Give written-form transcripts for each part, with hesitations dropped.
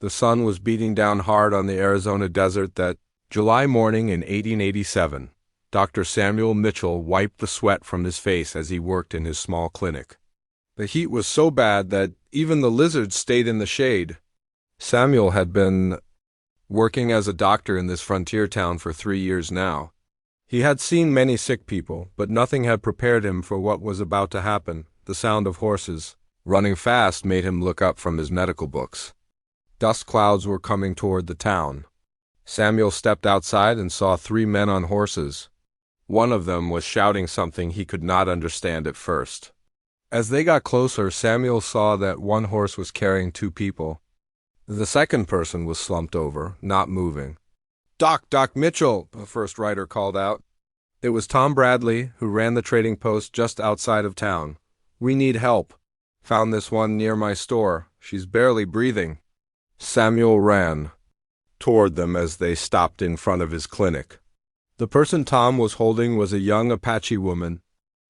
The sun was beating down hard on the Arizona desert that July morning in 1887. Dr. Samuel Mitchell wiped the sweat from his face as he worked in his small clinic. The heat was so bad that even the lizards stayed in the shade. Samuel had been working as a doctor in this frontier town for 3 years now. He had seen many sick people, but nothing had prepared him for what was about to happen. The sound of horses running fast made him look up from his medical books. Dust clouds were coming toward the town. Samuel stepped outside and saw 3 men on horses. One of them was shouting something he could not understand at first. As they got closer, Samuel saw that one horse was carrying 2 people. The second person was slumped over, not moving. Doc Mitchell," the first rider called out. It was Tom Bradley, who ran the trading post just outside of town. "We need help. Found this one near my store. She's barely breathing." Samuel ran toward them as they stopped in front of his clinic. The person Tom was holding was a young Apache woman.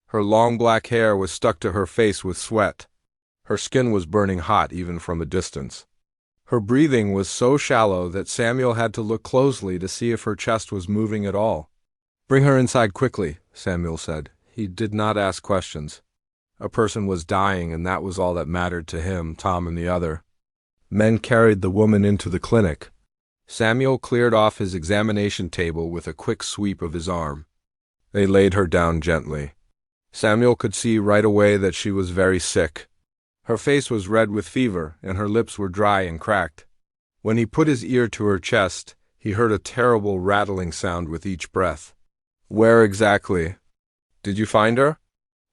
Her long black hair was stuck to her face with sweat. Her skin was burning hot even from a distance. Her breathing was so shallow that Samuel had to look closely to see if her chest was moving at all. "Bring her inside quickly," Samuel said. He did not ask questions. A person was dying, and that was all that mattered to him, Tom and the other. Men carried the woman into the clinic. Samuel cleared off his examination table with a quick sweep of his arm. They laid her down gently. Samuel could see right away that she was very sick. Her face was red with fever, and her lips were dry and cracked. When he put his ear to her chest, he heard a terrible rattling sound with each breath. "Where exactly did you find her?"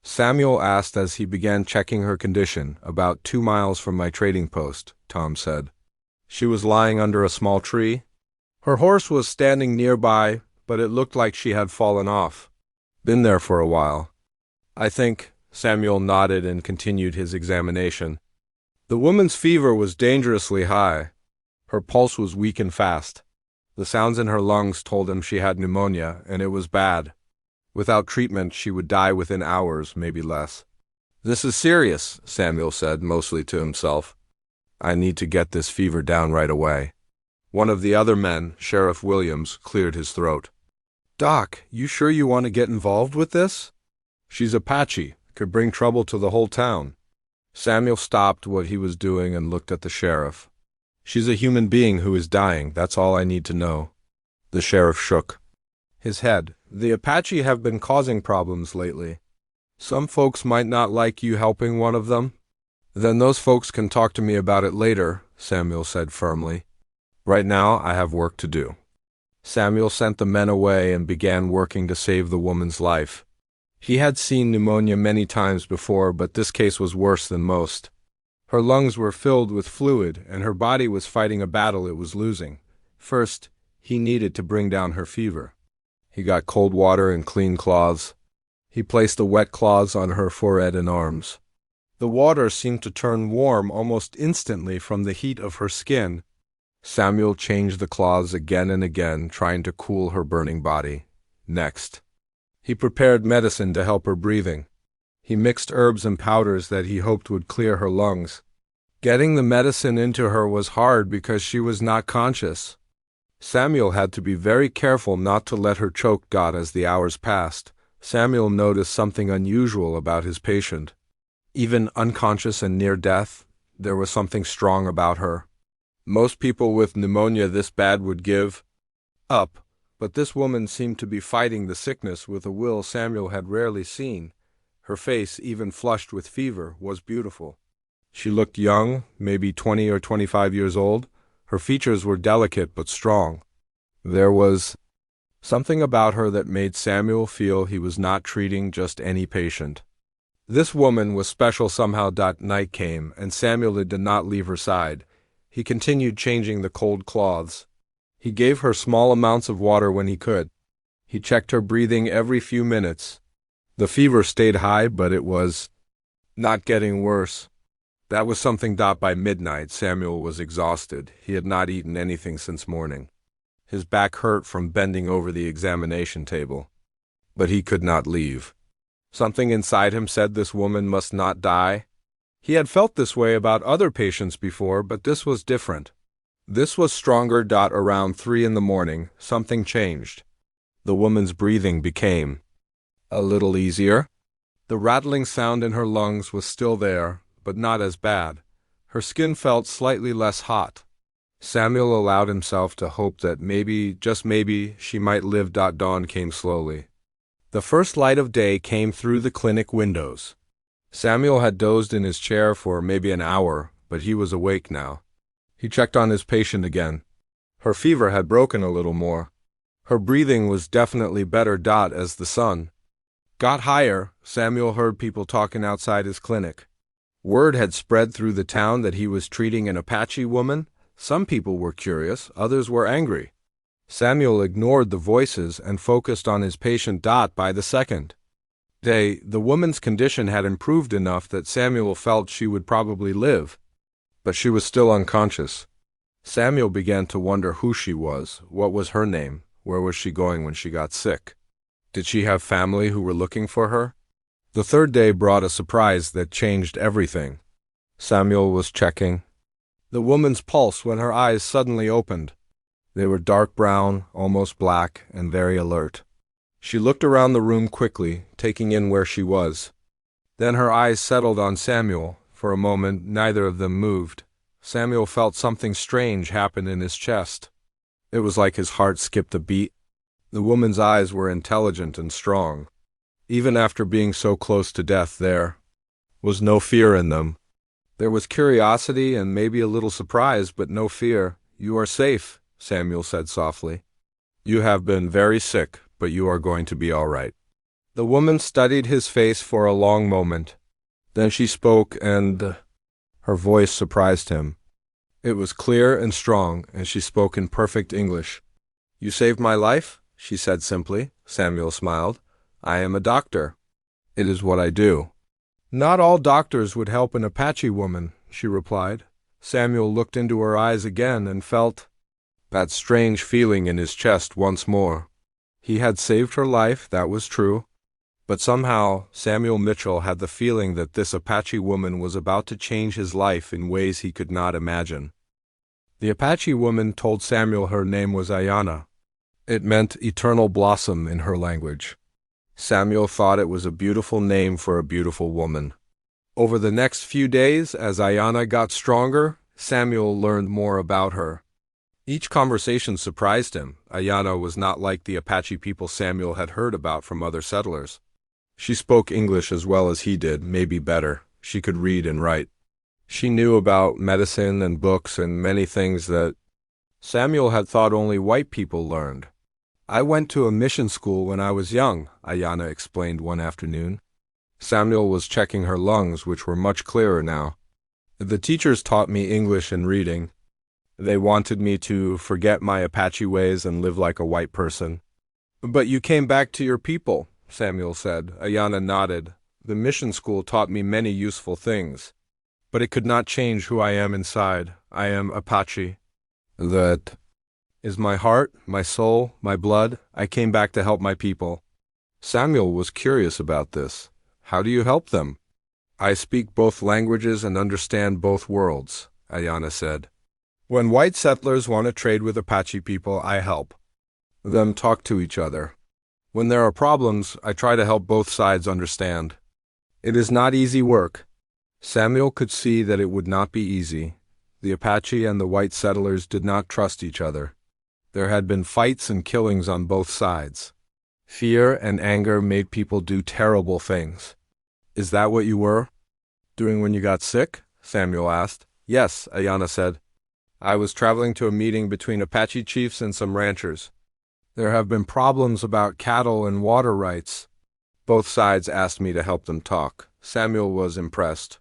Samuel asked as he began checking her condition. "About 2 miles from my trading post," Tom said. "She was lying under a small tree. Her horse was standing nearby, but it looked like she had fallen off. Been there for a while, I think." Samuel nodded and continued his examination. The woman's fever was dangerously high. Her pulse was weak and fast. The sounds in her lungs told him she had pneumonia, and it was bad. Without treatment, she would die within hours, maybe less. "This is serious," Samuel said, mostly to himself. "I need to get this fever down right away." One of the other men, Sheriff Williams, cleared his throat. "Doc, you sure you want to get involved with this? She's Apache. Could bring trouble to the whole town." Samuel stopped what he was doing and looked at the sheriff. "She's a human being who is dying. That's all I need to know." The sheriff shook his head. "The Apache have been causing problems lately. Some folks might not like you helping one of them." "Then those folks can talk to me about it later," Samuel said firmly. "Right now, I have work to do." Samuel sent the men away and began working to save the woman's life. He had seen pneumonia many times before, but this case was worse than most. Her lungs were filled with fluid, and her body was fighting a battle it was losing. First, he needed to bring down her fever. He got cold water and clean cloths. He placed the wet cloths on her forehead and arms. The water seemed to turn warm almost instantly from the heat of her skin. Samuel changed the cloths again and again, trying to cool her burning body. Next, he prepared medicine to help her breathing. He mixed herbs and powders that he hoped would clear her lungs. Getting the medicine into her was hard because she was not conscious. Samuel had to be very careful not to let her choke. As the hours passed, Samuel noticed something unusual about his patient. Even unconscious and near death, there was something strong about her. Most people with pneumonia this bad would give up, but this woman seemed to be fighting the sickness with a will Samuel had rarely seen. Her face, even flushed with fever, was beautiful. She looked young, maybe 20 or 25 years old. Her features were delicate but strong. There was something about her that made Samuel feel he was not treating just any patient. This woman was special somehow. Night came, and Samuel did not leave her side. He continued changing the cold cloths. He gave her small amounts of water when he could. He checked her breathing every few minutes. The fever stayed high, but it was not getting worse. That was something. By midnight, Samuel was exhausted. He had not eaten anything since morning. His back hurt from bending over the examination table. But he could not leave. Something inside him said this woman must not die. He had felt this way about other patients before, but this was different. This was stronger. Around 3 in the morning, something changed. The woman's breathing became a little easier. The rattling sound in her lungs was still there, but not as bad. Her skin felt slightly less hot. Samuel allowed himself to hope that maybe, just maybe, she might live. Dawn came slowly. The first light of day came through the clinic windows. Samuel had dozed in his chair for maybe an hour, but he was awake now. He checked on his patient again. Her fever had broken a little more. Her breathing was definitely better. As the sun got higher, Samuel heard people talking outside his clinic. Word had spread through the town that he was treating an Apache woman. Some people were curious, others were angry. Samuel ignored the voices and focused on his patient. By the second day, the woman's condition had improved enough that Samuel felt she would probably live, but she was still unconscious. Samuel began to wonder who she was, what was her name, where was she going when she got sick. Did she have family who were looking for her? The third day brought a surprise that changed everything. Samuel was checking the woman's pulse when her eyes suddenly opened. They were dark brown, almost black, and very alert. She looked around the room quickly, taking in where she was. Then her eyes settled on Samuel. For a moment, neither of them moved. Samuel felt something strange happen in his chest. It was like his heart skipped a beat. The woman's eyes were intelligent and strong. Even after being so close to death, there was no fear in them. There was curiosity and maybe a little surprise, but no fear. "You are safe," Samuel said softly. "You have been very sick, but you are going to be all right." The woman studied his face for a long moment. Then she spoke, and her voice surprised him. It was clear and strong, and she spoke in perfect English. "You saved my life," she said simply. Samuel smiled. "I am a doctor. It is what I do." "Not all doctors would help an Apache woman," she replied. Samuel looked into her eyes again and felt that strange feeling in his chest once more. He had saved her life, that was true. But somehow, Samuel Mitchell had the feeling that this Apache woman was about to change his life in ways he could not imagine. The Apache woman told Samuel her name was Ayanna. It meant eternal blossom in her language. Samuel thought it was a beautiful name for a beautiful woman. Over the next few days, as Ayanna got stronger, Samuel learned more about her. Each conversation surprised him. Ayanna was not like the Apache people Samuel had heard about from other settlers. She spoke English as well as he did, maybe better. She could read and write. She knew about medicine and books and many things that Samuel had thought only white people learned. "I went to a mission school when I was young," Ayanna explained one afternoon. Samuel was checking her lungs, which were much clearer now. "The teachers taught me English and reading. They wanted me to forget my Apache ways and live like a white person." "But you came back to your people," Samuel said. Ayanna nodded. "The mission school taught me many useful things, but it could not change who I am inside. I am Apache. That is my heart, my soul, my blood. I came back to help my people." Samuel was curious about this. "How do you help them?" "I speak both languages and understand both worlds," Ayanna said. "When white settlers want to trade with Apache people, I help them talk to each other. When there are problems, I try to help both sides understand. It is not easy work." Samuel could see that it would not be easy. The Apache and the white settlers did not trust each other. There had been fights and killings on both sides. Fear and anger made people do terrible things. "Is that what you were doing when you got sick?" Samuel asked. "Yes," Ayanna said. "I was traveling to a meeting between Apache chiefs and some ranchers. There have been problems about cattle and water rights. Both sides asked me to help them talk." Samuel was impressed.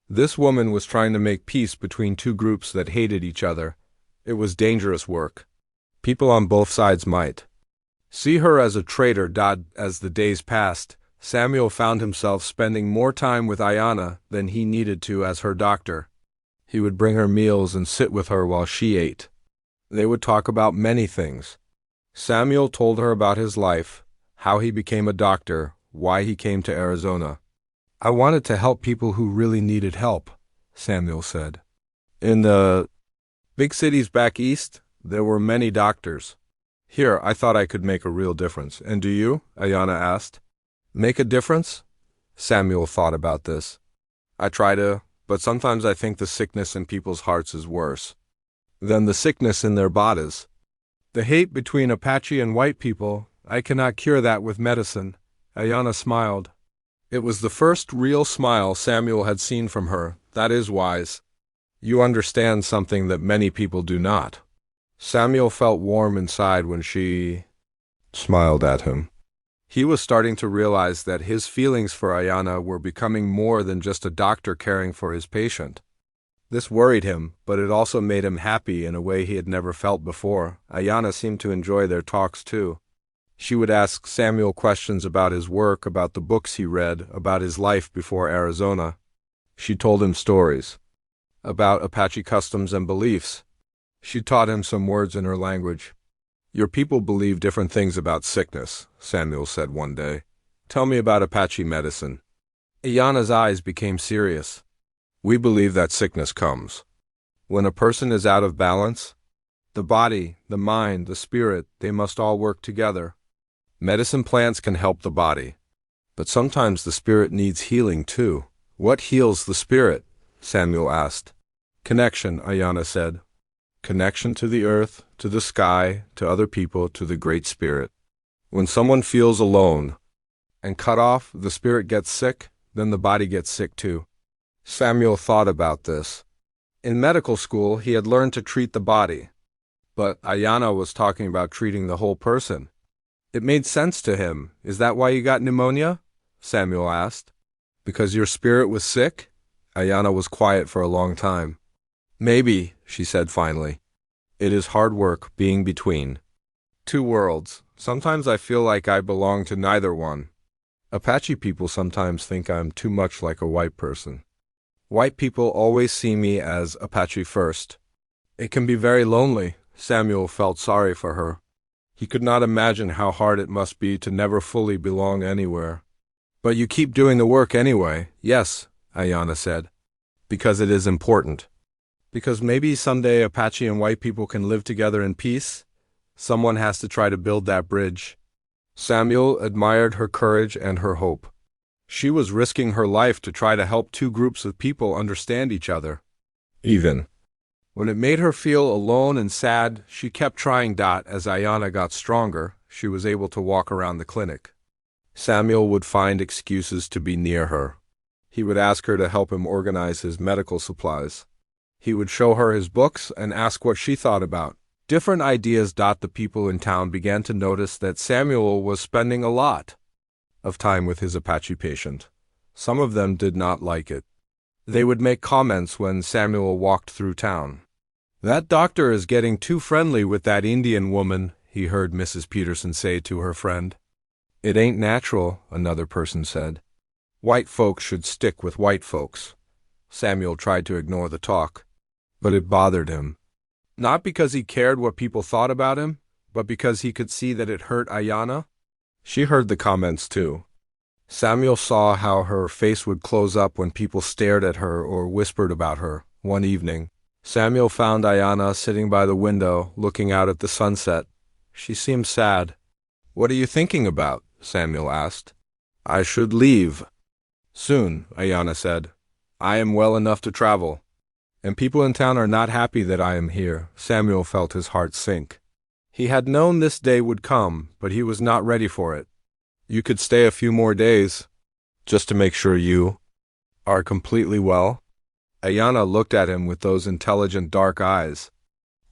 This woman was trying to make peace between two groups that hated each other. It was dangerous work. People on both sides might see her as a traitor. As the days passed, Samuel found himself spending more time with Ayanna than he needed to as her doctor. He would bring her meals and sit with her while she ate. They would talk about many things. Samuel told her about his life, how he became a doctor, why he came to Arizona. "I wanted to help people who really needed help," Samuel said. In the Big cities back east, there were many doctors. Here, I thought I could make a real difference. And do you? Ayana asked. Make a difference? Samuel thought about this. I try to, but sometimes I think the sickness in people's hearts is worse than the sickness in their bodies. The hate between Apache and white people, I cannot cure that with medicine. Ayana smiled. It was the first real smile Samuel had seen from her. That is wise. You understand something that many people do not. Samuel felt warm inside when she smiled at him. He was starting to realize that his feelings for Ayana were becoming more than just a doctor caring for his patient. This worried him, but it also made him happy in a way he had never felt before. Ayana seemed to enjoy their talks too. She would ask Samuel questions about his work, about the books he read, about his life before Arizona. She told him stories about Apache customs and beliefs. She taught him some words in her language. Your people believe different things about sickness, Samuel said one day. Tell me about Apache medicine. Ayana's eyes became serious. We believe that sickness comes when a person is out of balance. The body, the mind, the spirit, they must all work together. Medicine plants can help the body, but sometimes the spirit needs healing too. What heals the spirit? Samuel asked. Connection, Ayana said. Connection to the earth, to the sky, to other people, to the Great Spirit. When someone feels alone and cut off, the spirit gets sick, then the body gets sick too. Samuel thought about this. In medical school, he had learned to treat the body, but Ayana was talking about treating the whole person. It made sense to him. Is that why you got pneumonia? Samuel asked. Because your spirit was sick? Ayana was quiet for a long time. Maybe, she said finally. It is hard work being between two worlds. Sometimes I feel like I belong to neither one. Apache people sometimes think I'm too much like a white person. White people always see me as Apache first. It can be very lonely. Samuel felt sorry for her. He could not imagine how hard it must be to never fully belong anywhere. But you keep doing the work anyway. Yes, Ayana said. Because it is important. Because maybe someday Apache and white people can live together in peace. Someone has to try to build that bridge. Samuel admired her courage and her hope. She was risking her life to try to help two groups of people understand each other. Even when it made her feel alone and sad, she kept trying. As Ayana got stronger, she was able to walk around the clinic. Samuel would find excuses to be near her. He would ask her to help him organize his medical supplies. He would show her his books and ask what she thought about different ideas. The people in town began to notice that Samuel was spending a lot of time with his Apache patient. Some of them did not like it. They would make comments when Samuel walked through town. That doctor is getting too friendly with that Indian woman, he heard Mrs. Peterson say to her friend. It ain't natural, another person said. White folks should stick with white folks. Samuel tried to ignore the talk, but it bothered him. Not because he cared what people thought about him, but because he could see that it hurt Ayana. She heard the comments too. Samuel saw how her face would close up when people stared at her or whispered about her. One evening, Samuel found Ayana sitting by the window, looking out at the sunset. She seemed sad. What are you thinking about? Samuel asked. I should leave. Soon, Ayana said. I am well enough to travel, and people in town are not happy that I am here. Samuel felt his heart sink. He had known this day would come, but he was not ready for it. You could stay a few more days, just to make sure you are completely well. Ayana looked at him with those intelligent dark eyes.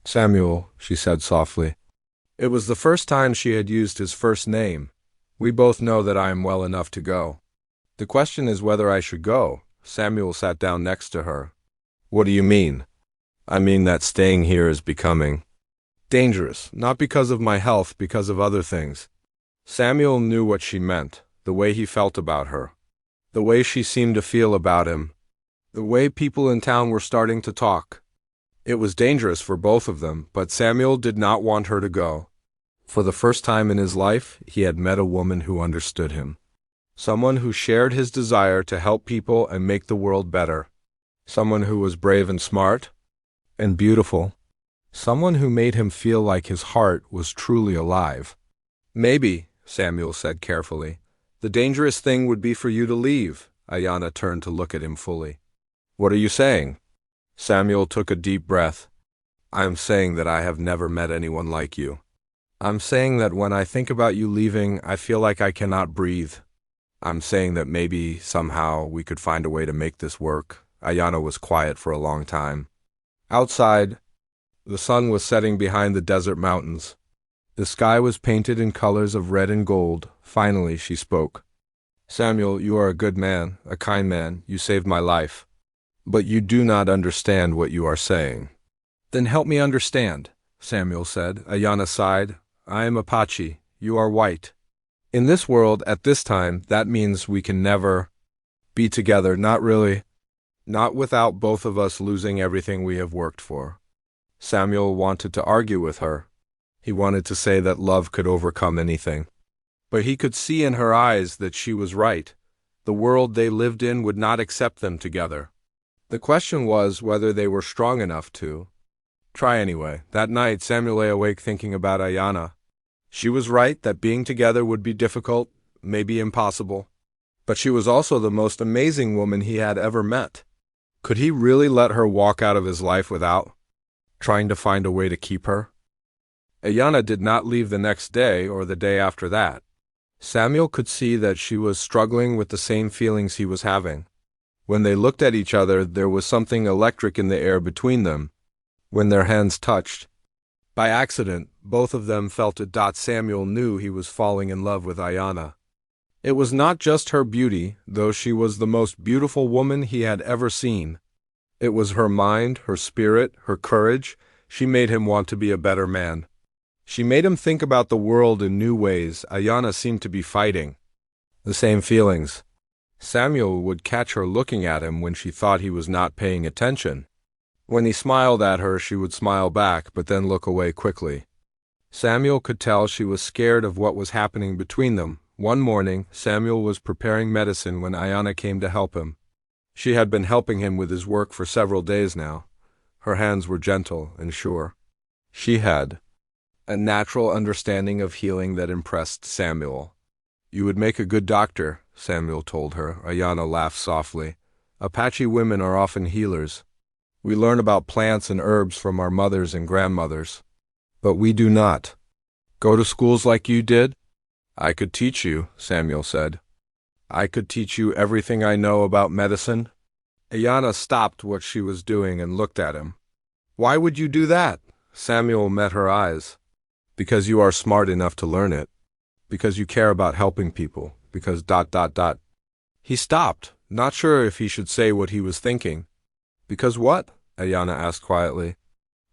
Samuel, she said softly. It was the first time she had used his first name. We both know that I am well enough to go. The question is whether I should go. Samuel sat down next to her. What do you mean? I mean that staying here is becoming dangerous, not because of my health, because of other things. Samuel knew what she meant, the way he felt about her, the way she seemed to feel about him, the way people in town were starting to talk. It was dangerous for both of them, but Samuel did not want her to go. For the first time in his life, he had met a woman who understood him. Someone who shared his desire to help people and make the world better. Someone who was brave and smart and beautiful. Someone who made him feel like his heart was truly alive. Maybe, Samuel said carefully, the dangerous thing would be for you to leave. Ayanna turned to look at him fully. What are you saying? Samuel took a deep breath. I am saying that I have never met anyone like you. I'm saying that when I think about you leaving, I feel like I cannot breathe. I'm saying that maybe, somehow, we could find a way to make this work. Ayanna was quiet for a long time. Outside, the sun was setting behind the desert mountains. The sky was painted in colors of red and gold. Finally, she spoke. Samuel, you are a good man, a kind man. You saved my life. But you do not understand what you are saying. Then help me understand, Samuel said. Ayanna sighed. I am Apache. You are white. In this world, at this time, that means we can never be together, not really. Not without both of us losing everything we have worked for. Samuel wanted to argue with her. He wanted to say that love could overcome anything. But he could see in her eyes that she was right. The world they lived in would not accept them together. The question was whether they were strong enough to. Try anyway. That night, Samuel lay awake thinking about Ayanna. She was right that being together would be difficult, maybe impossible. But she was also the most amazing woman he had ever met. Could he really let her walk out of his life without trying to find a way to keep her? Ayanna did not leave the next day or the day after that. Samuel could see that she was struggling with the same feelings he was having. When they looked at each other, there was something electric in the air between them. When their hands touched, by accident, both of them felt it. Samuel knew he was falling in love with Ayanna. It was not just her beauty, though she was the most beautiful woman he had ever seen. It was her mind, her spirit, her courage. She made him want to be a better man. She made him think about the world in new ways. Ayanna seemed to be fighting the same feelings. Samuel would catch her looking at him when she thought he was not paying attention. When he smiled at her, she would smile back, but then look away quickly. Samuel could tell she was scared of what was happening between them. One morning, Samuel was preparing medicine when Ayanna came to help him. She had been helping him with his work for several days now. Her hands were gentle and sure. She had a natural understanding of healing that impressed Samuel. You would make a good doctor, Samuel told her. Ayanna laughed softly. Apache women are often healers. We learn about plants and herbs from our mothers and grandmothers. But we do not go to schools like you did. I could teach you, Samuel said. I could teach you everything I know about medicine. Ayanna stopped what she was doing and looked at him. Why would you do that? Samuel met her eyes. Because you are smart enough to learn it. Because you care about helping people. Because ... He stopped, not sure if he should say what he was thinking. Because what? Ayanna asked quietly.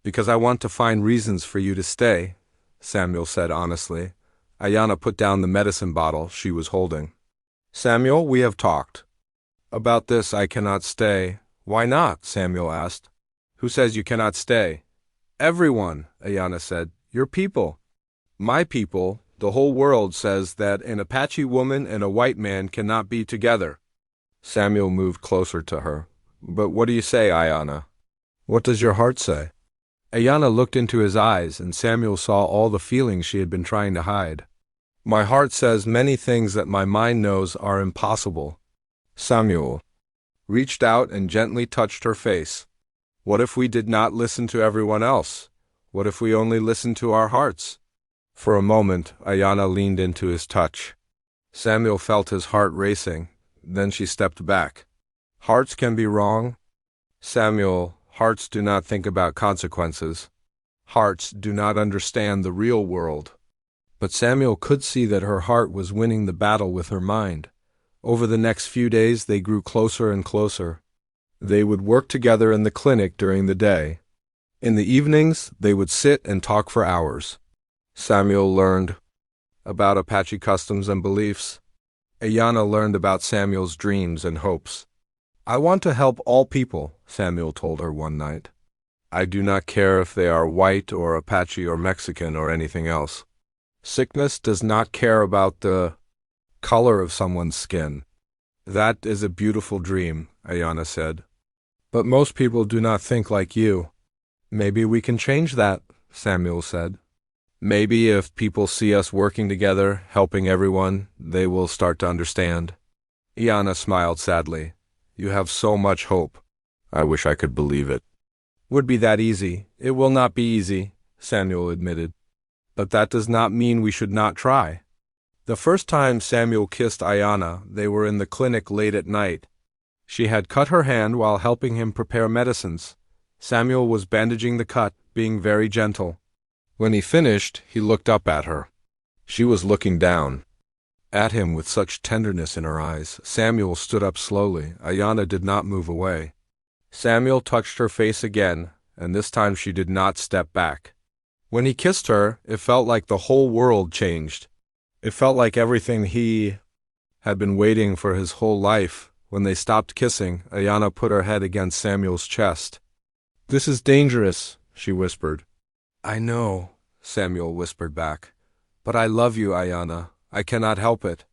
Because I want to find reasons for you to stay, Samuel said honestly. Ayanna put down the medicine bottle she was holding. Samuel, we have talked. About this I cannot stay. Why not? Samuel asked. Who says you cannot stay? Everyone, Ayanna said. Your people. My people, the whole world says that an Apache woman and a white man cannot be together. Samuel moved closer to her. But what do you say, Ayanna? What does your heart say? Ayanna looked into his eyes, and Samuel saw all the feelings she had been trying to hide. My heart says many things that my mind knows are impossible. Samuel reached out and gently touched her face. What if we did not listen to everyone else? What if we only listened to our hearts? For a moment, Ayanna leaned into his touch. Samuel felt his heart racing. Then she stepped back. Hearts can be wrong. Samuel, hearts do not think about consequences. Hearts do not understand the real world. But Samuel could see that her heart was winning the battle with her mind. Over the next few days, they grew closer and closer. They would work together in the clinic during the day. In the evenings, they would sit and talk for hours. Samuel learned about Apache customs and beliefs. Ayanna learned about Samuel's dreams and hopes. I want to help all people, Samuel told her one night. I do not care if they are white or Apache or Mexican or anything else. Sickness does not care about the color of someone's skin. That is a beautiful dream, Ayanna said. But most people do not think like you. Maybe we can change that, Samuel said. Maybe if people see us working together, helping everyone, they will start to understand. Iana smiled sadly. You have so much hope. I wish I could believe it. Would be that easy. It will not be easy, Samuel admitted. But that does not mean we should not try. The first time Samuel kissed Iana, they were in the clinic late at night. She had cut her hand while helping him prepare medicines. Samuel was bandaging the cut, being very gentle. When he finished, he looked up at her. She was looking down at him with such tenderness in her eyes. Samuel stood up slowly. Iana did not move away. Samuel touched her face again, and this time she did not step back. When he kissed her, it felt like the whole world changed. It felt like everything he had been waiting for his whole life. When they stopped kissing, Iana put her head against Samuel's chest. This is dangerous, she whispered. I know, Samuel whispered back. But I love you, Iana. I cannot help it.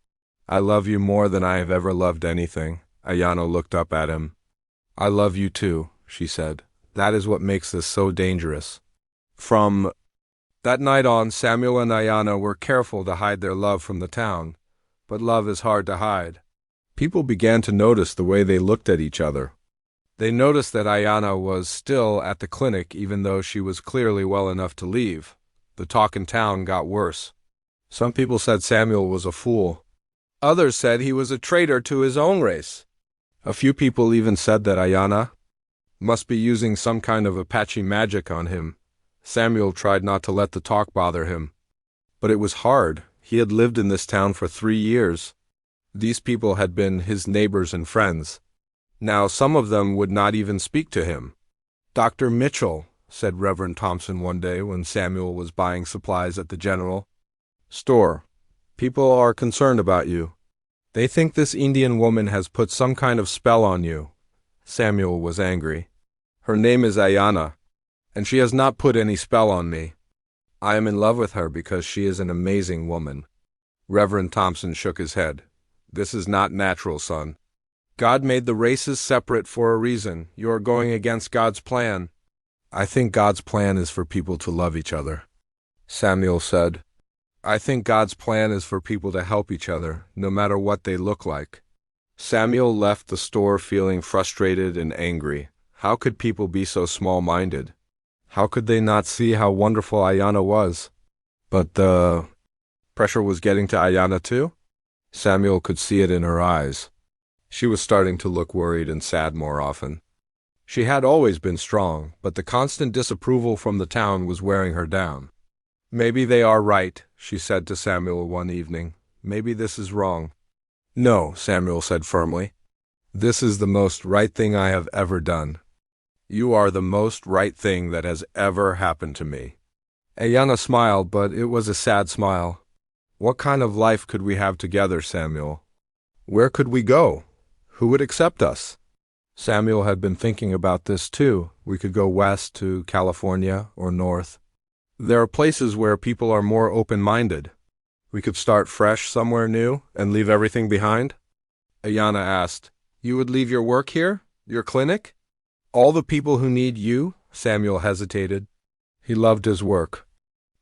I love you more than I have ever loved anything. Iana looked up at him. I love you too, she said. That is what makes this so dangerous. From that night on, Samuel and Iana were careful to hide their love from the town. But love is hard to hide. People began to notice the way they looked at each other. They noticed that Iana was still at the clinic even though she was clearly well enough to leave. The talk in town got worse. Some people said Samuel was a fool. Others said he was a traitor to his own race. A few people even said that Iana must be using some kind of Apache magic on him. Samuel tried not to let the talk bother him. But it was hard. He had lived in this town for 3 years. These people had been his neighbors and friends. Now some of them would not even speak to him. Dr. Mitchell, said Reverend Thompson one day when Samuel was buying supplies at the general store. People are concerned about you. They think this Indian woman has put some kind of spell on you. Samuel was angry. Her name is Iana, and she has not put any spell on me. I am in love with her because she is an amazing woman. Reverend Thompson shook his head. This is not natural, son. God made the races separate for a reason. You are going against God's plan. I think God's plan is for people to love each other. Samuel said, I think God's plan is for people to help each other, no matter what they look like. Samuel left the store feeling frustrated and angry. How could people be so small-minded? How could they not see how wonderful Iana was? But the pressure was getting to Iana too? Samuel could see it in her eyes. She was starting to look worried and sad more often. She had always been strong, but the constant disapproval from the town was wearing her down. Maybe they are right, she said to Samuel one evening. Maybe this is wrong. No, Samuel said firmly. This is the most right thing I have ever done. You are the most right thing that has ever happened to me. Iana smiled, but it was a sad smile. What kind of life could we have together, Samuel? Where could we go? Who would accept us? Samuel had been thinking about this too. We could go west to California or north. There are places where people are more open-minded. We could start fresh somewhere new and leave everything behind? Iana asked, You would leave your work here? Your clinic? All the people who need you? Samuel hesitated. He loved his work.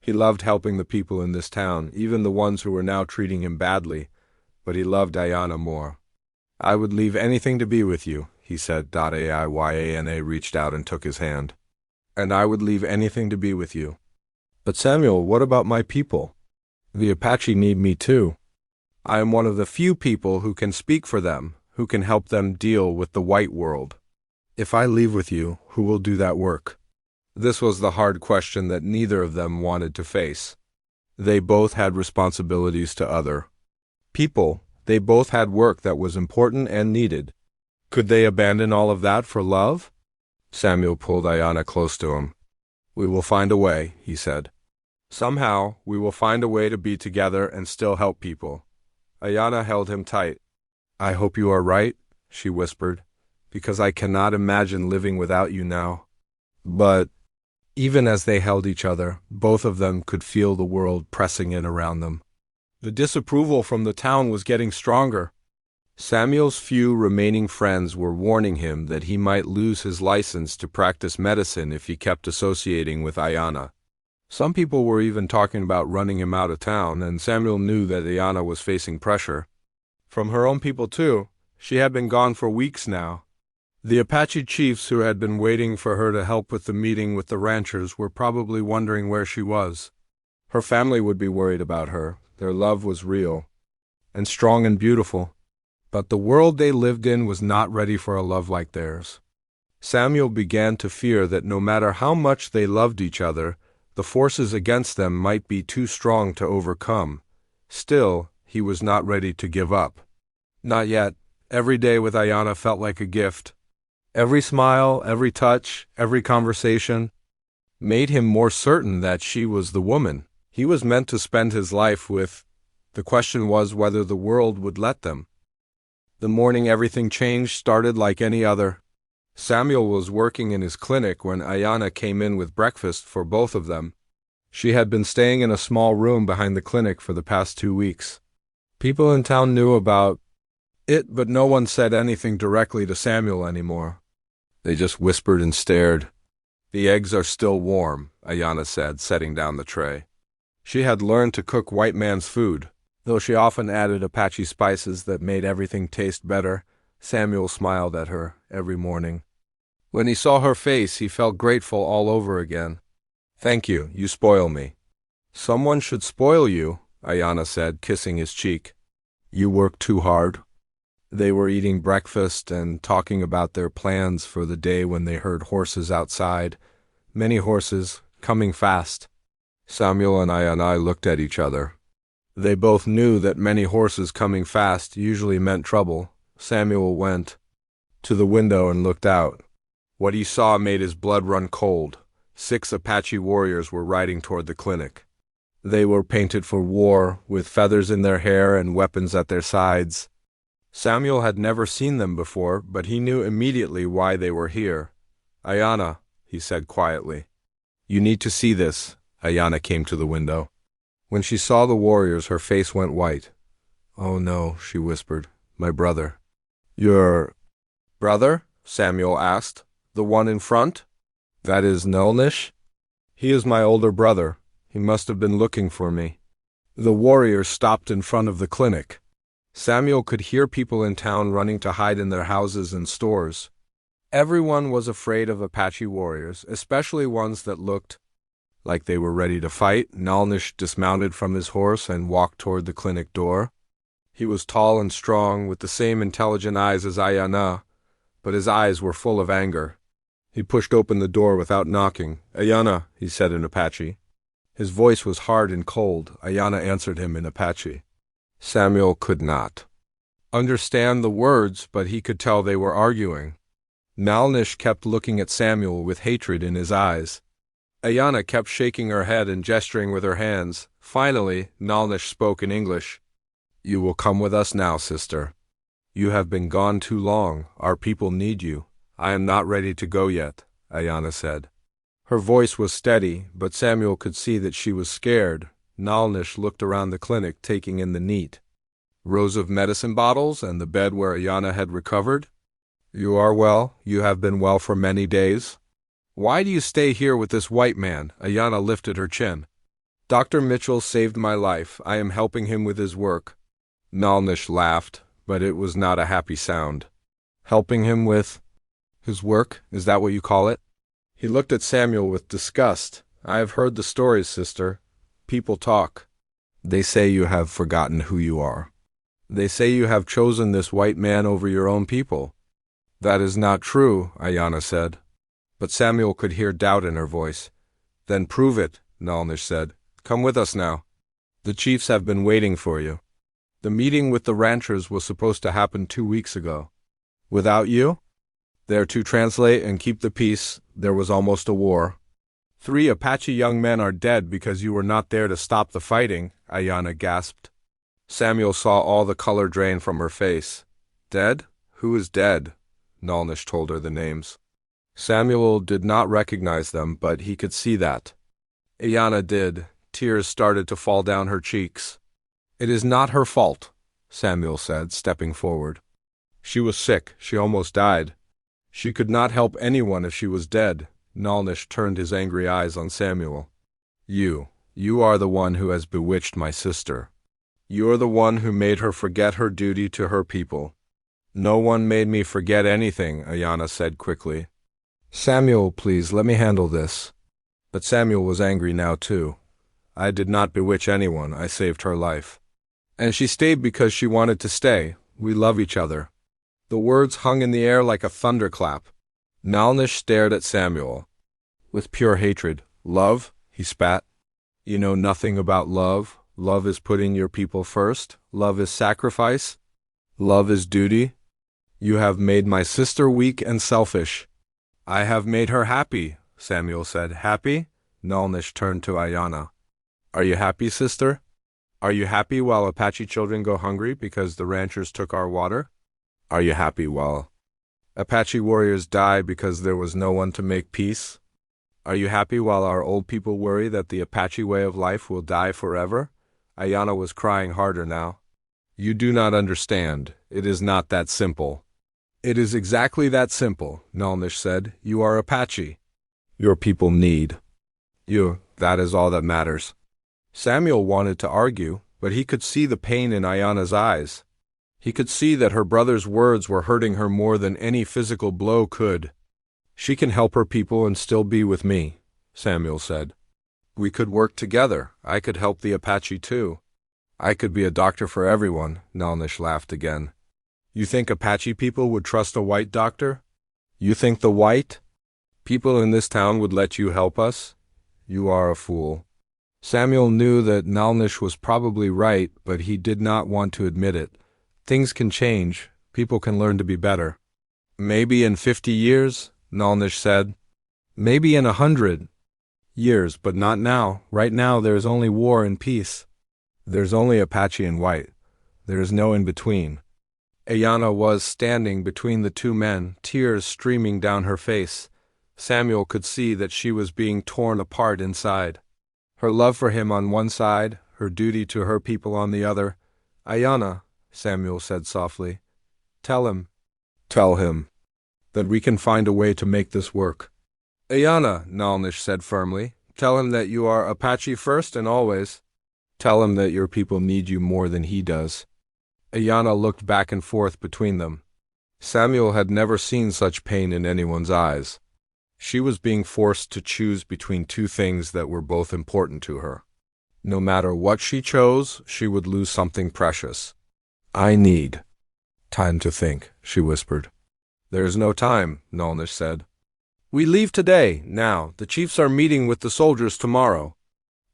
He loved helping the people in this town, even the ones who were now treating him badly, but he loved Iana more. I would leave anything to be with you, he said. Iana reached out and took his hand. And I would leave anything to be with you. But Samuel, what about my people? The Apache need me too. I am one of the few people who can speak for them, who can help them deal with the white world. If I leave with you, who will do that work? This was the hard question that neither of them wanted to face. They both had responsibilities to other people. They both had work that was important and needed. Could they abandon all of that for love? Samuel pulled Iana close to him. We will find a way, he said. Somehow, we will find a way to be together and still help people. Iana held him tight. I hope you are right, she whispered, because I cannot imagine living without you now. But even as they held each other, both of them could feel the world pressing in around them. The disapproval from the town was getting stronger. Samuel's few remaining friends were warning him that he might lose his license to practice medicine if he kept associating with Ayanna. Some people were even talking about running him out of town, and Samuel knew that Ayanna was facing pressure. From her own people, too. She had been gone for weeks now. The Apache chiefs who had been waiting for her to help with the meeting with the ranchers were probably wondering where she was. Her family would be worried about her. Their love was real, and strong and beautiful. But the world they lived in was not ready for a love like theirs. Samuel began to fear that no matter how much they loved each other, the forces against them might be too strong to overcome. Still, he was not ready to give up. Not yet. Every day with Ayanna felt like a gift. Every smile, every touch, every conversation made him more certain that she was the woman he was meant to spend his life with. The question was whether the world would let them. The morning everything changed started like any other. Samuel was working in his clinic when Ayanna came in with breakfast for both of them. She had been staying in a small room behind the clinic for the past 2 weeks. People in town knew about it, but no one said anything directly to Samuel anymore. They just whispered and stared. "The eggs are still warm," Ayanna said, setting down the tray. She had learned to cook white man's food. Though she often added Apache spices that made everything taste better, Samuel smiled at her every morning. When he saw her face, he felt grateful all over again. "Thank you, you spoil me." "Someone should spoil you," Ayanna said, kissing his cheek. "You work too hard." They were eating breakfast and talking about their plans for the day when they heard horses outside. Many horses, coming fast. Samuel and Ayanna looked at each other. They both knew that many horses coming fast usually meant trouble. Samuel went to the window and looked out. What he saw made his blood run cold. 6 Apache warriors were riding toward the clinic. They were painted for war, with feathers in their hair and weapons at their sides. Samuel had never seen them before, but he knew immediately why they were here. "Ayanna," he said quietly. "You need to see this." Ayanna came to the window. When she saw the warriors, her face went white. "Oh no," she whispered. "My brother." "Your brother?" Samuel asked. "The one in front? That is Nulnish?" "He is my older brother. He must have been looking for me." The warriors stopped in front of the clinic. Samuel could hear people in town running to hide in their houses and stores. Everyone was afraid of Apache warriors, especially ones that looked like they were ready to fight. Nulnish dismounted from his horse and walked toward the clinic door. He was tall and strong, with the same intelligent eyes as Ayanna, but his eyes were full of anger. He pushed open the door without knocking. "Ayanna," he said in Apache. His voice was hard and cold. Ayanna answered him in Apache. Samuel could not understand the words, but he could tell they were arguing. Nulnish kept looking at Samuel with hatred in his eyes. Ayanna kept shaking her head and gesturing with her hands. Finally, Nulnish spoke in English. "You will come with us now, sister. You have been gone too long. Our people need you." "I am not ready to go yet," Ayanna said. Her voice was steady, but Samuel could see that she was scared. Nulnish looked around the clinic, taking in the neat rows of medicine bottles and the bed where Ayanna had recovered. "You are well. You have been well for many days. Why do you stay here with this white man?" Ayanna lifted her chin. "Dr. Mitchell saved my life. I am helping him with his work." Nulnish laughed, but it was not a happy sound. "Helping him with his work? Is that what you call it?" He looked at Samuel with disgust. "I have heard the stories, sister. People talk. They say you have forgotten who you are. They say you have chosen this white man over your own people." "That is not true," Ayanna said. But Samuel could hear doubt in her voice. "Then prove it," Nulnish said. "Come with us now. The chiefs have been waiting for you. The meeting with the ranchers was supposed to happen 2 weeks ago. Without you? There to translate and keep the peace, there was almost a war. 3 Apache young men are dead because you were not there to stop the fighting," Ayanna gasped. Samuel saw all the color drain from her face. "Dead? Who is dead?" Nulnish told her the names. Samuel did not recognize them, but he could see that. Ayanna did. Tears started to fall down her cheeks. "It is not her fault," Samuel said, stepping forward. She was sick, she almost died. She could not help anyone if she was dead. Nalnish turned his angry eyes on Samuel. You are the one who has bewitched my sister. You are the one who made her forget her duty to her people. No one made me forget anything, Ayanna said quickly. Samuel, please, let me handle this. But Samuel was angry now too. I did not bewitch anyone, I saved her life. And she stayed because she wanted to stay. We love each other. The words hung in the air like a thunderclap. Nalnish stared at Samuel. With pure hatred. Love? He spat. You know nothing about love. Love is putting your people first. Love is sacrifice. Love is duty. You have made my sister weak and selfish. I have made her happy, Samuel said. Happy? Nalnish turned to Ayanna. Are you happy, sister? Are you happy while Apache children go hungry because the ranchers took our water? Are you happy while Apache warriors die because there was no one to make peace? Are you happy while our old people worry that the Apache way of life will die forever? Ayanna was crying harder now. You do not understand. It is not that simple. It is exactly that simple, Nalnish said. You are Apache. Your people need you. That is all that matters. Samuel wanted to argue, but he could see the pain in Ayanna's eyes. He could see that her brother's words were hurting her more than any physical blow could. She can help her people and still be with me, Samuel said. We could work together. I could help the Apache too. I could be a doctor for everyone, Nalnish laughed again. You think Apache people would trust a white doctor? You think the white people in this town would let you help us? You are a fool. Samuel knew that Nalnish was probably right, but he did not want to admit it. Things can change. People can learn to be better. Maybe in 50 years, Nalnish said. Maybe in 100 years, but not now. Right now there is only war and peace. There's only Apache and white. There is no in-between. Ayanna was standing between the two men, tears streaming down her face. Samuel could see that she was being torn apart inside. Her love for him on one side, her duty to her people on the other. Ayanna, Samuel said softly, tell him that we can find a way to make this work. Ayanna, Nalnish said firmly, tell him that you are Apache first and always. Tell him that your people need you more than he does. Ayanna looked back and forth between them. Samuel had never seen such pain in anyone's eyes. She was being forced to choose between two things that were both important to her. No matter what she chose, she would lose something precious. I need time to think, she whispered. There is no time, Nalnish said. We leave today, now. The chiefs are meeting with the soldiers tomorrow.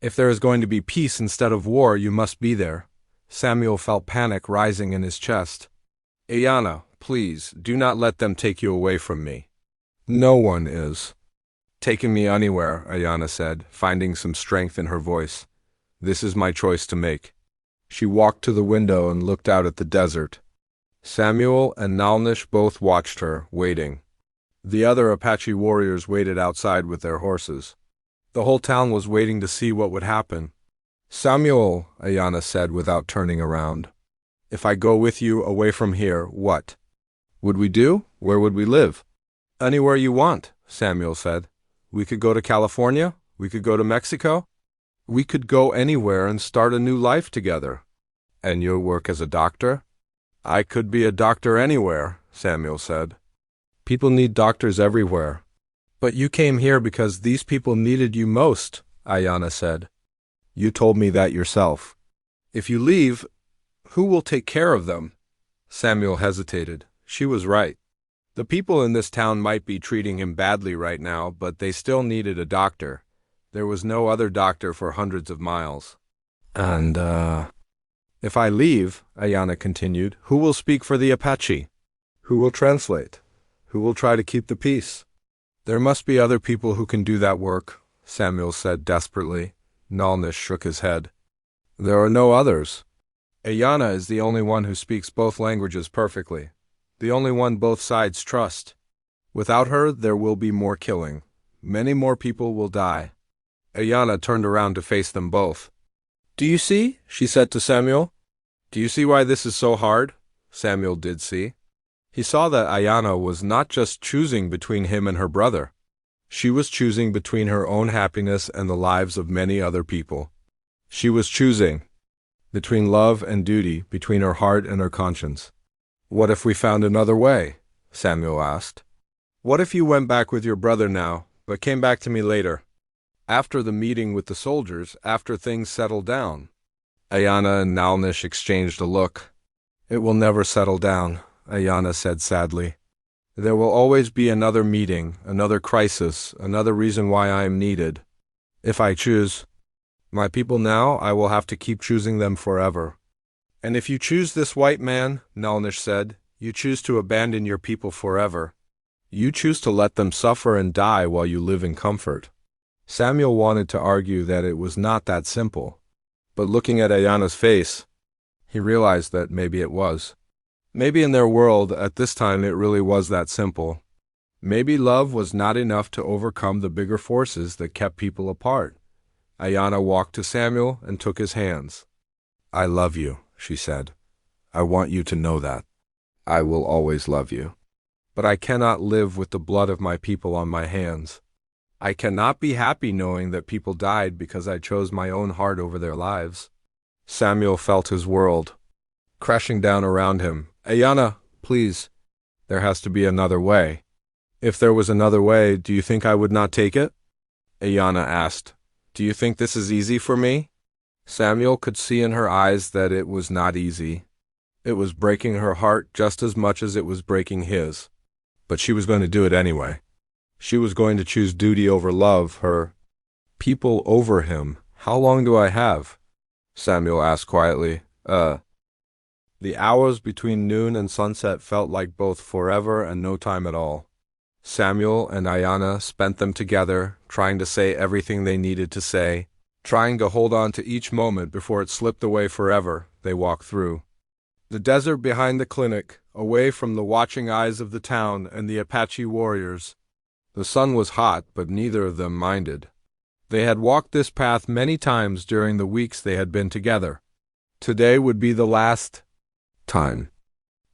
If there is going to be peace instead of war, you must be there. Samuel felt panic rising in his chest. Ayanna, please, do not let them take you away from me. No one is taking me anywhere, Ayanna said, finding some strength in her voice. This is my choice to make. She walked to the window and looked out at the desert. Samuel and Nalnish both watched her, waiting. The other Apache warriors waited outside with their horses. The whole town was waiting to see what would happen. Samuel, Ayanna said without turning around. If I go with you away from here, what would we do? Where would we live? Anywhere you want, Samuel said. We could go to California. We could go to Mexico. We could go anywhere and start a new life together. And you'll work as a doctor? I could be a doctor anywhere, Samuel said. People need doctors everywhere. But you came here because these people needed you most, Ayanna said. You told me that yourself. If you leave, who will take care of them? Samuel hesitated. She was right. The people in this town might be treating him badly right now, but they still needed a doctor. There was no other doctor for hundreds of miles. And, if I leave, Ayanna continued, who will speak for the Apache? Who will translate? Who will try to keep the peace? There must be other people who can do that work, Samuel said desperately. Nalnish shook his head. There are no others. Ayanna is the only one who speaks both languages perfectly. The only one both sides trust. Without her, there will be more killing. Many more people will die. Ayanna turned around to face them both. Do you see? She said to Samuel. Do you see why this is so hard? Samuel did see. He saw that Ayana was not just choosing between him and her brother. She was choosing between her own happiness and the lives of many other people. She was choosing between love and duty, between her heart and her conscience. "What if we found another way?" Samuel asked. "What if you went back with your brother now, but came back to me later? After the meeting with the soldiers, after things settled down?" Ayana and Nalnish exchanged a look. "It will never settle down," Ayana said sadly. "There will always be another meeting, another crisis, another reason why I am needed. If I choose my people now, I will have to keep choosing them forever." "And if you choose this white man," Nalnish said, "you choose to abandon your people forever. You choose to let them suffer and die while you live in comfort." Samuel wanted to argue that it was not that simple, but looking at Ayana's face, he realized that maybe it was. Maybe in their world at this time it really was that simple. Maybe love was not enough to overcome the bigger forces that kept people apart. Ayana walked to Samuel and took his hands. "I love you," she said. "I want you to know that. I will always love you. But I cannot live with the blood of my people on my hands. I cannot be happy knowing that people died because I chose my own heart over their lives." Samuel felt his world crashing down around him. "Ayana, please. There has to be another way." "If there was another way, do you think I would not take it?" Ayana asked. "Do you think this is easy for me?" Samuel could see in her eyes that it was not easy. It was breaking her heart just as much as it was breaking his. But she was going to do it anyway. She was going to choose duty over love, her people over him. "How long do I have?" Samuel asked quietly. The hours between noon and sunset felt like both forever and no time at all. Samuel and Ayana spent them together, trying to say everything they needed to say, trying to hold on to each moment before it slipped away forever. They walked through the desert behind the clinic, away from the watching eyes of the town and the Apache warriors. The sun was hot, but neither of them minded. They had walked this path many times during the weeks they had been together. Today would be the last time.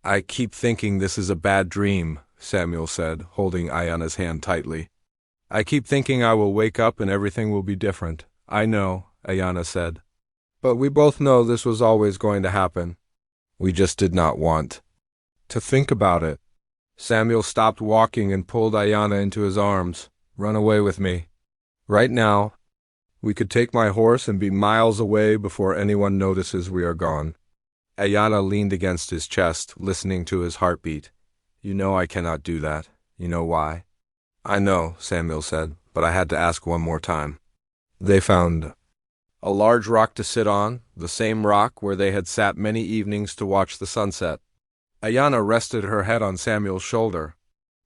"I keep thinking this is a bad dream," Samuel said, holding Ayana's hand tightly. "I keep thinking I will wake up and everything will be different." "I know," Ayana said. "But we both know this was always going to happen. We just did not want to think about it." Samuel stopped walking and pulled Ayana into his arms. "Run away with me. Right now. We could take my horse and be miles away before anyone notices we are gone." Ayana leaned against his chest, listening to his heartbeat. "You know I cannot do that. You know why?" "I know," Samuel said, "but I had to ask one more time." They found a large rock to sit on, the same rock where they had sat many evenings to watch the sunset. Ayana rested her head on Samuel's shoulder.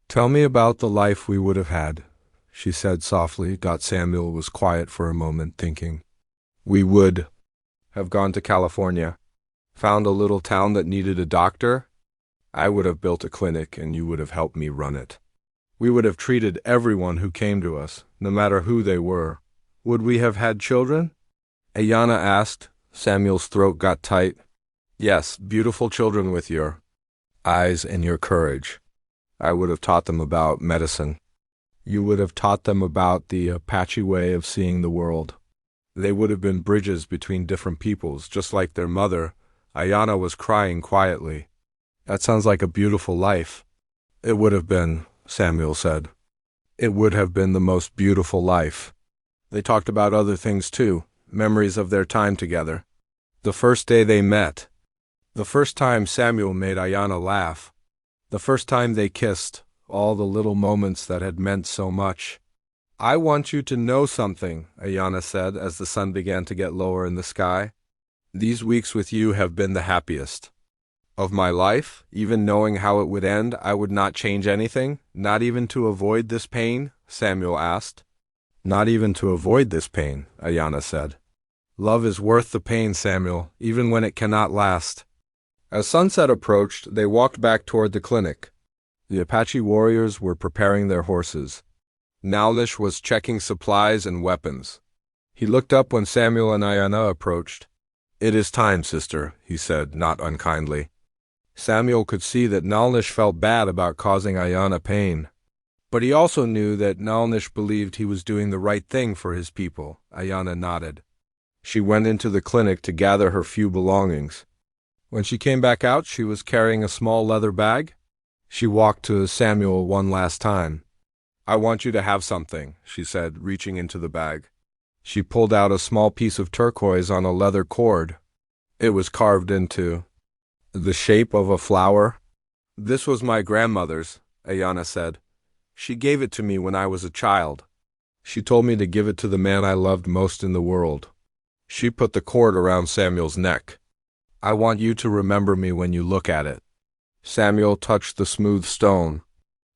"Tell me about the life we would have had," she said softly. Samuel was quiet for a moment, thinking. "We would have gone to California, found a little town that needed a doctor. I would have built a clinic and you would have helped me run it. We would have treated everyone who came to us, no matter who they were. Would we have had children?" Ayana asked. Samuel's throat got tight. "Yes, beautiful children with your eyes and your courage. I would have taught them about medicine. You would have taught them about the Apache way of seeing the world. They would have been bridges between different peoples, just like their mother." Ayana was crying quietly. "That sounds like a beautiful life." "It would have been," Samuel said. "It would have been the most beautiful life." They talked about other things too, memories of their time together. The first day they met. The first time Samuel made Ayana laugh. The first time they kissed. All the little moments that had meant so much. "I want you to know something," Ayana said as the sun began to get lower in the sky. "These weeks with you have been the happiest of my life. Even knowing how it would end, I would not change anything, not even to avoid this pain," Samuel asked. "Not even to avoid this pain," Ayana said. "Love is worth the pain, Samuel, even when it cannot last." As sunset approached, they walked back toward the clinic. The Apache warriors were preparing their horses. Nalnish was checking supplies and weapons. He looked up when Samuel and Ayana approached. "It is time, sister," he said, not unkindly. Samuel could see that Nalnish felt bad about causing Ayana pain. But he also knew that Nalnish believed he was doing the right thing for his people. Ayana nodded. She went into the clinic to gather her few belongings. When she came back out, she was carrying a small leather bag. She walked to Samuel one last time. "I want you to have something," she said, reaching into the bag. She pulled out a small piece of turquoise on a leather cord. It was carved into the shape of a flower. "This was my grandmother's," Ayana said. "She gave it to me when I was a child. She told me to give it to the man I loved most in the world." She put the cord around Samuel's neck. "I want you to remember me when you look at it." Samuel touched the smooth stone.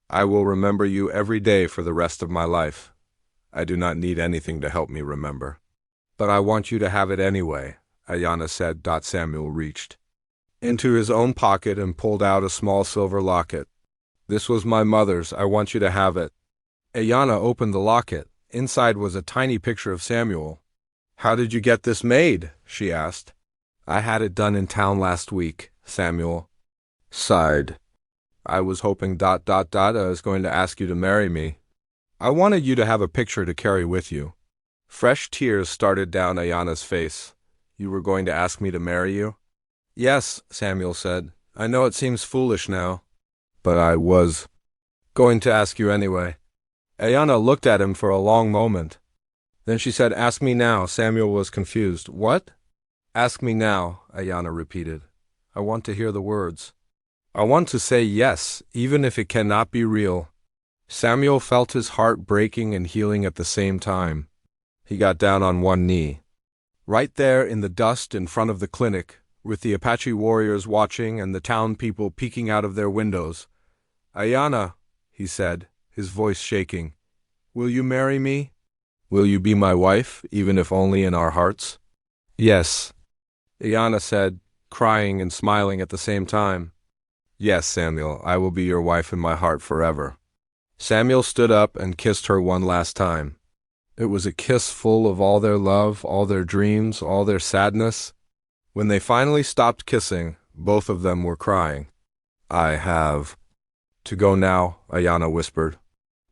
"I will remember you every day for the rest of my life. I do not need anything to help me remember. But I want you to have it anyway," Ayana said. Samuel reached into his own pocket and pulled out a small silver locket. "This was my mother's. I want you to have it." Ayana opened the locket. Inside was a tiny picture of Samuel. "How did you get this made?" she asked. "I had it done in town last week," Samuel sighed. "I was hoping ... I was going to ask you to marry me. I wanted you to have a picture to carry with you." Fresh tears started down Ayana's face. "You were going to ask me to marry you?" "Yes," Samuel said. "I know it seems foolish now, but I was going to ask you anyway." Ayana looked at him for a long moment. Then she said, "Ask me now." Samuel was confused. "What?" "Ask me now," Ayana repeated. "I want to hear the words. I want to say yes, even if it cannot be real." Samuel felt his heart breaking and healing at the same time. He got down on one knee. Right there in the dust in front of the clinic, with the Apache warriors watching and the town people peeking out of their windows. "Ayana," he said, his voice shaking, "will you marry me? Will you be my wife, even if only in our hearts?" "Yes," Ayana said, crying and smiling at the same time. "Yes, Samuel, I will be your wife in my heart forever." Samuel stood up and kissed her one last time. It was a kiss full of all their love, all their dreams, all their sadness. When they finally stopped kissing, both of them were crying. "I have to go now," Ayana whispered.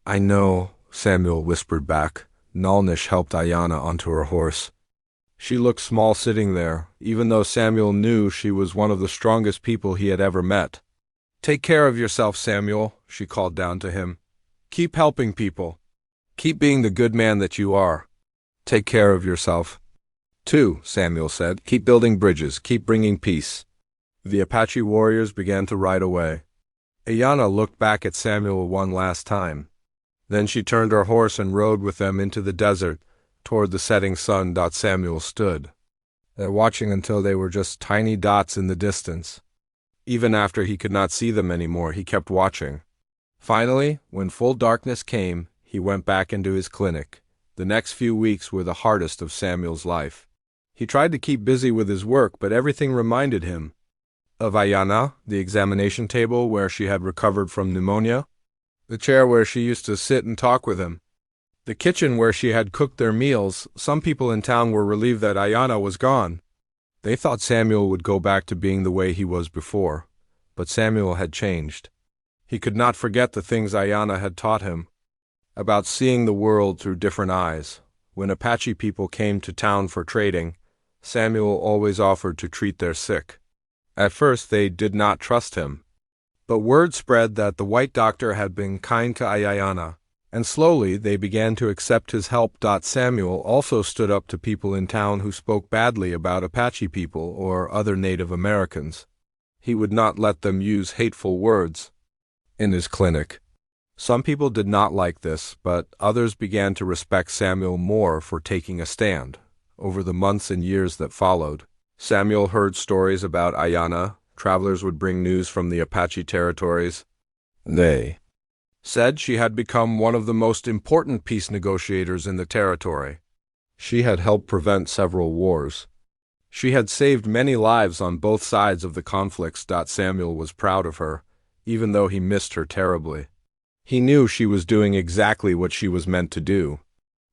"I know," Samuel whispered back. Nalnish helped Ayana onto her horse. She looked small sitting there, even though Samuel knew she was one of the strongest people he had ever met. "Take care of yourself, Samuel," she called down to him. "Keep helping people. Keep being the good man that you are. Take care of yourself." "Too," Samuel said. "Keep building bridges. Keep bringing peace." The Apache warriors began to ride away. Ayana looked back at Samuel one last time. Then she turned her horse and rode with them into the desert, toward the setting sun. Samuel stood there watching until they were just tiny dots in the distance. Even after he could not see them anymore, he kept watching. Finally, when full darkness came, he went back into his clinic. The next few weeks were the hardest of Samuel's life. He tried to keep busy with his work, but everything reminded him of Ayana, the examination table where she had recovered from pneumonia, the chair where she used to sit and talk with him, the kitchen where she had cooked their meals. Some people in town were relieved that Ayana was gone. They thought Samuel would go back to being the way he was before, but Samuel had changed. He could not forget the things Ayana had taught him, about seeing the world through different eyes. When Apache people came to town for trading, Samuel always offered to treat their sick. At first they did not trust him, but word spread that the white doctor had been kind to Ayana, and slowly they began to accept his help. Samuel also stood up to people in town who spoke badly about Apache people or other Native Americans. He would not let them use hateful words in his clinic. Some people did not like this, but others began to respect Samuel more for taking a stand. Over the months and years that followed, Samuel heard stories about Ayana. Travelers would bring news from the Apache territories. They said she had become one of the most important peace negotiators in the territory. She had helped prevent several wars. She had saved many lives on both sides of the conflicts. Samuel was proud of her, even though he missed her terribly. He knew she was doing exactly what she was meant to do.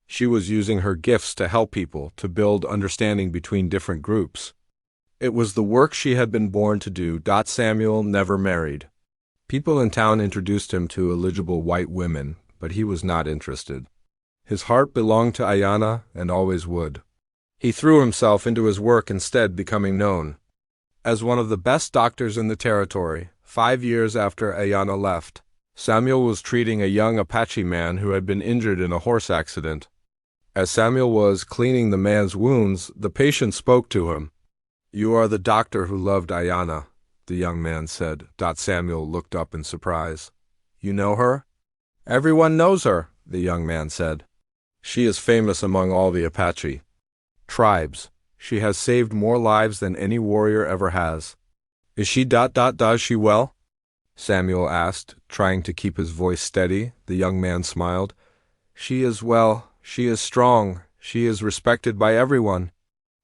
She was using her gifts to help people, to build understanding between different groups. It was the work she had been born to do. Samuel never married. People in town introduced him to eligible white women, but he was not interested. His heart belonged to Ayanna and always would. He threw himself into his work instead, becoming known as one of the best doctors in the territory. 5 years after Ayanna left, Samuel was treating a young Apache man who had been injured in a horse accident. As Samuel was cleaning the man's wounds, the patient spoke to him. "You are the doctor who loved Ayanna," the young man said. Samuel looked up in surprise. "You know her?" "Everyone knows her," the young man said. "She is famous among all the Apache tribes. She has saved more lives than any warrior ever has." "Is she does she well?" Samuel asked, trying to keep his voice steady. The young man smiled. "She is well. She is strong. She is respected by everyone."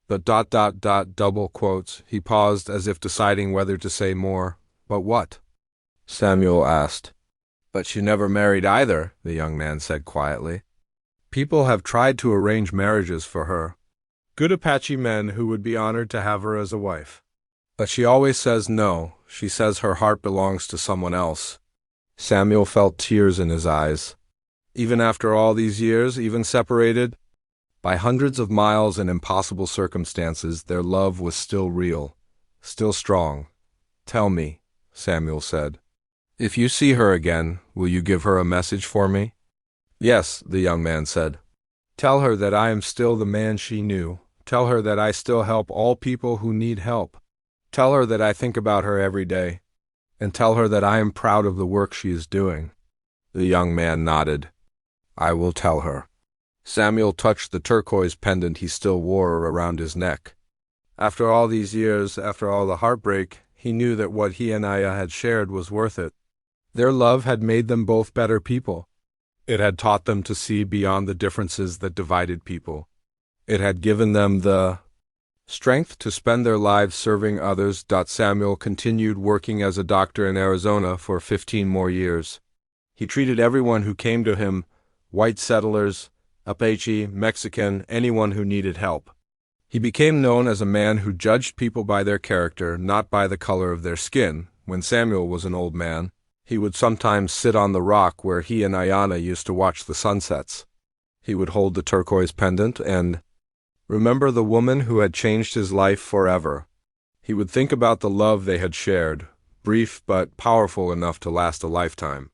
But double quotes. He paused as if deciding whether to say more. "But what?" Samuel asked. "But she never married either," the young man said quietly. "People have tried to arrange marriages for her. Good Apache men who would be honored to have her as a wife. But she always says no. She says her heart belongs to someone else." Samuel felt tears in his eyes. Even after all these years, even separated by hundreds of miles and impossible circumstances, their love was still real, still strong. "Tell me," Samuel said. "If you see her again, will you give her a message for me?" "Yes," the young man said. "Tell her that I am still the man she knew. Tell her that I still help all people who need help. Tell her that I think about her every day. And tell her that I am proud of the work she is doing." The young man nodded. "I will tell her." Samuel touched the turquoise pendant he still wore around his neck. After all these years, after all the heartbreak, he knew that what he and Aya had shared was worth it. Their love had made them both better people. It had taught them to see beyond the differences that divided people. It had given them the strength to spend their lives serving others. Samuel continued working as a doctor in Arizona for 15 more years. He treated everyone who came to him, white settlers, Apache, Mexican, anyone who needed help. He became known as a man who judged people by their character, not by the color of their skin. When Samuel was an old man, he would sometimes sit on the rock where he and Ayanna used to watch the sunsets. He would hold the turquoise pendant and remember the woman who had changed his life forever. He would think about the love they had shared, brief but powerful enough to last a lifetime.